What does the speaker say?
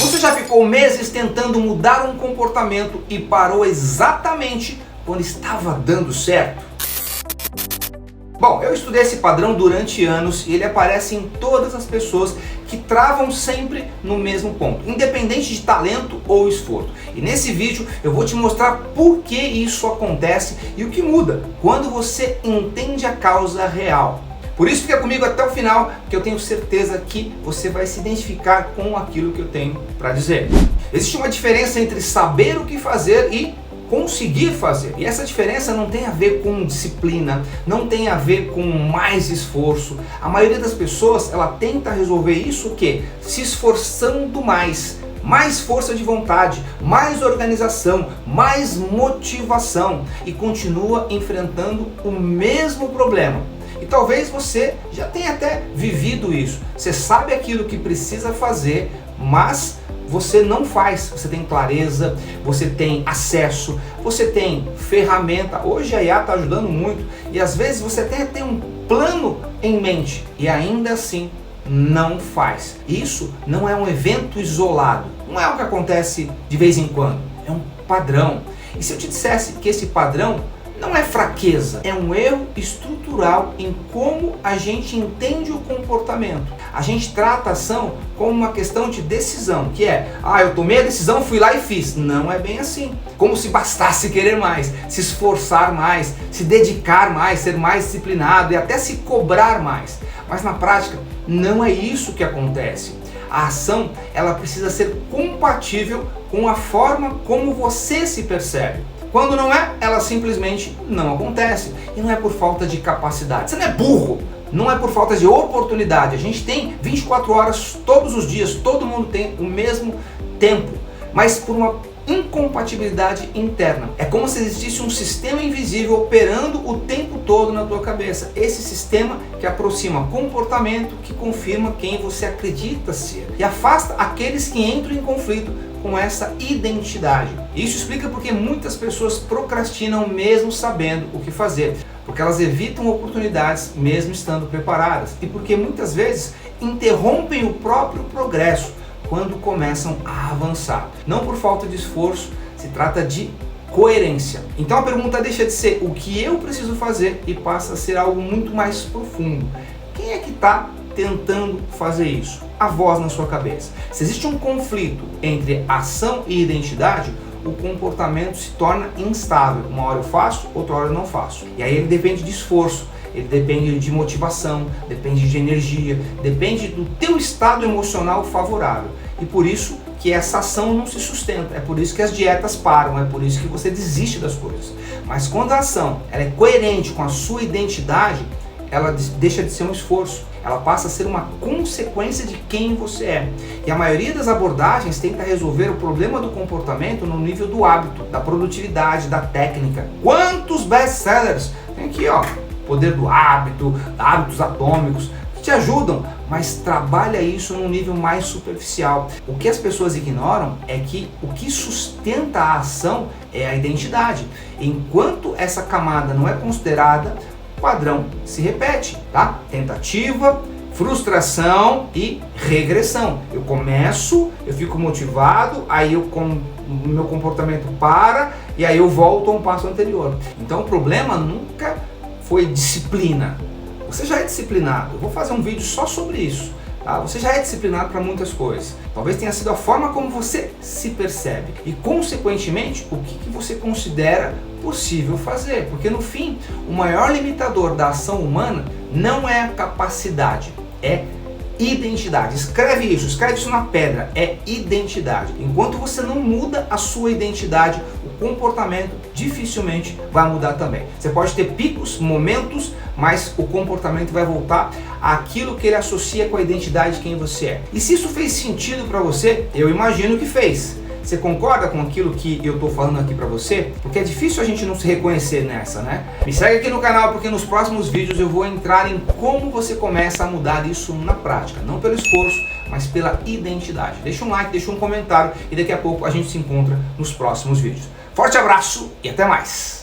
Você já ficou meses tentando mudar um comportamento e parou exatamente quando estava dando certo? Bom, eu estudei esse padrão durante anos e ele aparece em todas as pessoas que travam sempre no mesmo ponto, independente de talento ou esforço. E nesse vídeo eu vou te mostrar por que isso acontece e o que muda quando você entende a causa real. Por isso fica comigo até o final, que eu tenho certeza que você vai se identificar com aquilo que eu tenho para dizer. Existe uma diferença entre saber o que fazer e conseguir fazer. E essa diferença não tem a ver com disciplina, não tem a ver com mais esforço. A maioria das pessoas, ela tenta resolver isso o quê? Se esforçando mais. Mais força de vontade, mais organização, mais motivação e continua enfrentando o mesmo problema. E talvez você já tenha até vivido isso. Você sabe aquilo que precisa fazer, mas você não faz. Você tem clareza, você tem acesso, você tem ferramenta. Hoje a IA está ajudando muito e às vezes você até tem um plano em mente e ainda assim não faz. Isso não é um evento isolado, não é o que acontece de vez em quando, é um padrão. E se eu te dissesse que esse padrão não é fraqueza, é um erro estrutural em como a gente entende o comportamento. A gente trata a ação como uma questão de decisão, que é, eu tomei a decisão, fui lá e fiz. Não é bem assim. Como se bastasse querer mais, se esforçar mais, se dedicar mais, ser mais disciplinado e até se cobrar mais. Mas na prática, não é isso que acontece. A ação, ela precisa ser compatível com a forma como você se percebe. Quando não é, ela simplesmente não acontece. E não é por falta de capacidade. Você não é burro. Não é por falta de oportunidade. A gente tem 24 horas todos os dias. Todo mundo tem o mesmo tempo. Mas por uma incompatibilidade interna. É como se existisse um sistema invisível operando o tempo todo na tua cabeça. Esse sistema que aproxima comportamento, que confirma quem você acredita ser. E afasta aqueles que entram em conflito com essa identidade. Isso explica porque muitas pessoas procrastinam mesmo sabendo o que fazer, porque elas evitam oportunidades mesmo estando preparadas e porque muitas vezes interrompem o próprio progresso quando começam a avançar. Não por falta de esforço, se trata de coerência. Então a pergunta deixa de ser o que eu preciso fazer e passa a ser algo muito mais profundo. Quem é que está tentando fazer isso? A voz na sua cabeça. Se existe um conflito entre ação e identidade, o comportamento se torna instável. Uma hora eu faço, outra hora eu não faço. E aí ele depende de esforço, ele depende de motivação, depende de energia, depende do teu estado emocional favorável. E por isso que essa ação não se sustenta, é por isso que as dietas param, é por isso que você desiste das coisas. Mas quando a ação ela é coerente com a sua identidade, ela deixa de ser um esforço, ela passa a ser uma consequência de quem você é. E a maioria das abordagens tenta resolver o problema do comportamento no nível do hábito, da produtividade, da técnica. Quantos best-sellers tem aqui, Poder do hábito, hábitos atômicos, que te ajudam, mas trabalha isso num nível mais superficial. O que as pessoas ignoram é que o que sustenta a ação é a identidade. Enquanto essa camada não é considerada, o padrão se repete, tá? Tentativa, frustração e regressão. Eu começo, eu fico motivado, aí o meu comportamento para e aí eu volto a um passo anterior. Então o problema nunca foi disciplina. Você já é disciplinado. Eu vou fazer um vídeo só sobre isso. Tá? Você já é disciplinado para muitas coisas. Talvez tenha sido a forma como você se percebe e, consequentemente, o que você considera possível fazer. Porque, no fim, o maior limitador da ação humana não é a capacidade, é identidade. Escreve isso na pedra, é identidade. Enquanto você não muda a sua identidade, o comportamento dificilmente vai mudar também. Você pode ter picos, momentos, mas o comportamento vai voltar àquilo que ele associa com a identidade de quem você é. E se isso fez sentido para você, eu imagino que fez. Você concorda com aquilo que eu estou falando aqui para você? Porque é difícil a gente não se reconhecer nessa, né? Me segue aqui no canal porque nos próximos vídeos eu vou entrar em como você começa a mudar isso na prática. Não pelo esforço, mas pela identidade. Deixa um like, deixa um comentário e daqui a pouco a gente se encontra nos próximos vídeos. Forte abraço e até mais!